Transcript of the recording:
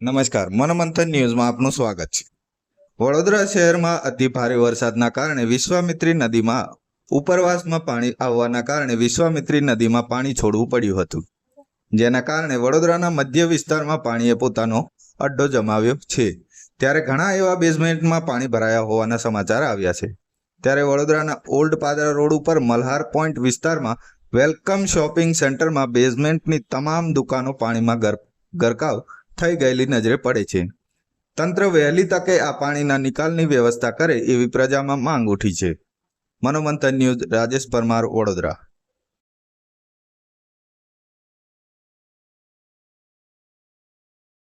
નમસ્કાર, મનોમંથન ન્યૂઝમાં આપનું સ્વાગત છે। વડોદરા શહેરમાં અતિ ભારે વરસાદના કારણે વિશ્વામિત્રી નદીમાં ઉપરવાસમાં પાણી આવવાના કારણે વિશ્વામિત્રી નદીમાં પાણી છોડવું પડ્યું હતું, જેના કારણે વડોદરાના મધ્ય વિસ્તારમાં પાણીએ પોતાનો અડ્ડો જમાવ્યો છે। ત્યારે ઘણા એવા બેઝમેન્ટમાં પાણી ભરાયા હોવાના સમાચાર આવ્યા છે। ત્યારે વડોદરાના ઓલ્ડ પાદરા રોડ ઉપર મલ્હાર પોઈન્ટ વિસ્તારમાં વેલકમ શોપિંગ સેન્ટરમાં બેઝમેન્ટની તમામ દુકાનો પાણીમાં ગરકાવ થઈ ગયેલી નજરે પડે છે। તંત્ર વહેલી તકે આ પાણીના નિકાલની વ્યવસ્થા કરે એવી પ્રજામાં માંગ ઉઠી છે। મનોમંથન ન્યૂઝ, રાજેશ પરમાર, વડોદરા।